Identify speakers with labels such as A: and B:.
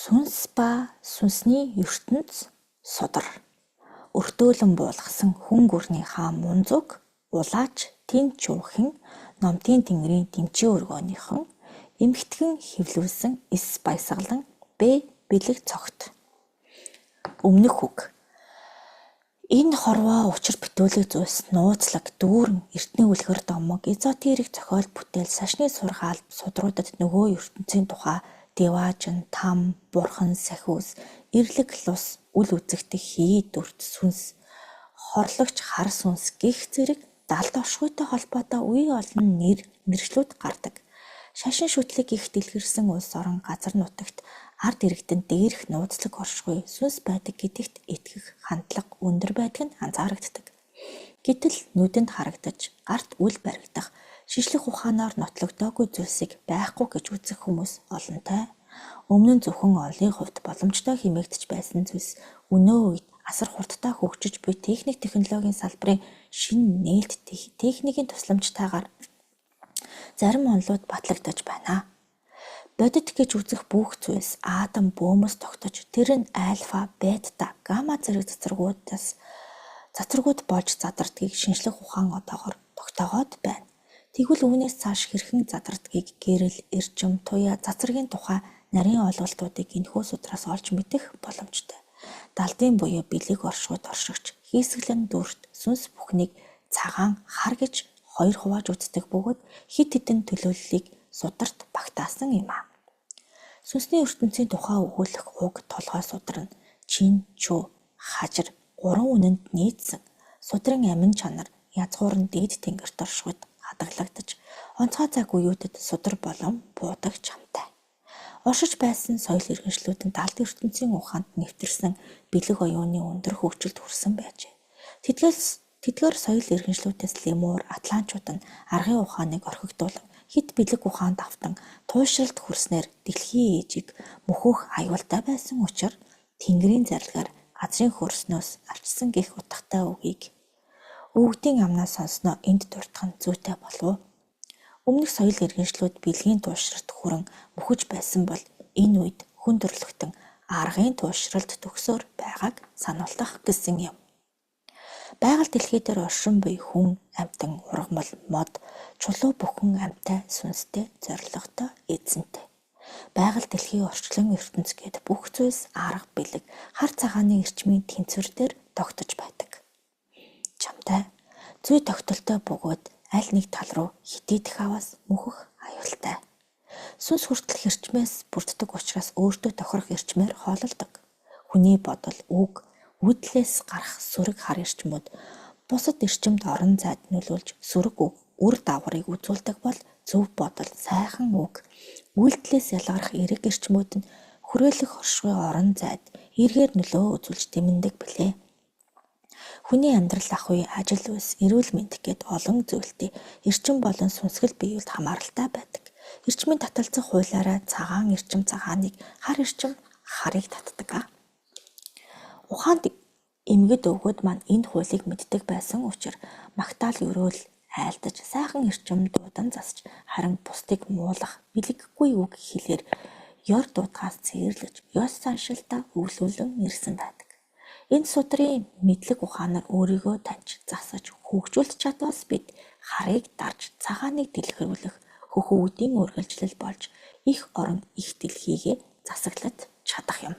A: Сүнс ба сүнсний ертөнц судар. Өртөөлөн буулгасан хүн гүрний хаан Мунзуг улаач тэн чууhin номтын тэнгэрийн дэмчээ өргөөнийхэн эмхтгэн хэвлүүлсэн эс баясгалан бэлэг цогт. Өмнөх үг. Энэ хорвоо учир битүүлэг зүйлс нууцлаг дүүрэн эртний үлгэр домог эзотерик зохиол бүтээл сашны сургаал судруудад нөгөө ертөнцийн тухай деважин там бурхан сахиус эрлэг лус үл үзэгдэх хий дүрт сүнс хорлогч хар сүнс гих зэрэг далд оршихуйтай холбоотой үе олон нэршлүүд гардаг. Шашин шүтлэг их дэлгэрсэн улс орон газар нутагт ард иргэдэнд дээрх нууцлаг оршихуй сүнс байдаг гэдэгт итгэх хандлага өндөр байдаг нь анзаарагддаг. Гэтэл нүдэнд харагдаж гарт үл баригдах шишлэх ухаанаар нотлогдоогүй зүйлсийг байхгүй гэж үзэх хүмүүс олонтой. Өмнө нь зөвхөн олонний хувьд боломжтой хэмээгдэж байсан зүйлс өнөө үед асар хурдтай хөгжиж буй технологийн салбарын шинэ нээлт техникийн тусламжтайгаар зарим онолууд батлагдаж байна. Бодит гэж үзэх бүх зүйлс атом бөөмөс тогтож тэр нь альфа, бета, гамма зэрэг цацрагууд болж задардгийг шинжлэх ухаан одоогоор тогтоогоод байна. Тэгвэл үүнээс цааш хэрхэн задардгийг гэрэл, эрчим, туяа, цацрагийн тухай нарийн ойлголтуудыг энэхүү судраас олж мэдэх боломжтой. Далдын буюу бэлэг оршихуйд оршигч хийсгэлэн дүрт сүнс бүхнийг цагаан хар гэж хоёр хувааж үздэг бөгөөд хид хідэн төлөөллийг сударт багтаасан юм а. Сүнсний ертөнцийн тухай өгүүлэх уг толгой судар нь чин, чүү, хажир гурван үнэнд нийцсэн судрын амин чанар язгуурн дээд тэнгэрт оршихуйд хадгалагдаж онцгой цаг үеүүдэд судар болон буудаг чамтай. Оршиж байсан соёл иргэншлүүд нь далд ертөнцийн ухаанд нэвтэрсэн бэлэг оюуны өндөр хөгжилд хүрсэн байжээ. Тэдгээр соёл иргэншлүүдээс лемур, атлантчууд нь аргын ухааныг орхигдуулан хит бэлэг ухаанд автан туйшралд хүрснээр дэлхийн ээжийг мөхөх аюултай байсан учраас тэнгэрийн зарилгаар газрын хөрснөөс авчсан гэх утгатай үгийг өвгдийн амнаас сонсноо энд дурдах нь зүйтэй болов уу? Өмнөх соёл иргэншлүүд бэлгийн туйшралд хүрэн мөхөж байсан бол энэ үед хүн төрлөختөн аргын туйшралд төгсөөр байгааг сануулдах гэсэн юм. Байгаль дэлхий дээр оршин буй хүн, амьтан, ургамал, мод, чулуу бүхэн амьтай, сүнстэй, зорилготой, эзэнтэй. Байгаль дэлхийн орчлон ертөнц гээд бүх зүйлс арга бэлэг, хар цагааны эрчмийн тэнцвэр дээр тогтож байдаг. Чамтай зүй тогтолтой бөгөөд аль нэг тал руу хитийдэх аваас мөхөх аюултай. Сүнс хүртэл хэрчмээс бүрддэг учраас өөртөө тохирох эрчмээр хоололдог. Хүний бодол, үг, үйдлээс гарах сүрэг хар эрчмүүд бусад эрчимд орон зайд нөлөөлж сүрэг үг, үр дагаврыг үзүүлдэг бол зөв бодол, сайхан үг, үйлдэлээс ялгарх эрэг эрчмүүд нь хүрээлэх оршихуй орон зайд эргээр нөлөө үзүүлж дэмэндэг билээ. Хүний амьдрал ах үе, ажил үйлс, эрүүл мэндэх гээд олон зүйлтэй эрчим болон сүнсгэл биеүлд хамааралтай байдаг. Эрчмийн таталцах хуулиараа цагаан эрчим цагааныг, хар эрчим харыг татдаг. Ухаанд эмгэд өвгөд маань энэ хуулийг мэддэг байсан учраас магтаал өрөөл айлдаж сайхан эрчим дуудан засч харин бусдыг муулах бэлэггүй үг хэлээр ёр дуудахаас цээрлэж ёс заншилтаа өглөөлөн ирсэн байдаг. Энэ судрын мэдлэг ухаанаар өөрийгөө таньж засаж хөгжүүлж чадвал бид харыг дарж цагааныг дэлгэрүүлэх хөхөвүүдийн үргэлжлэл болж их орон их дэлхийгээ засаглаж чадах юм.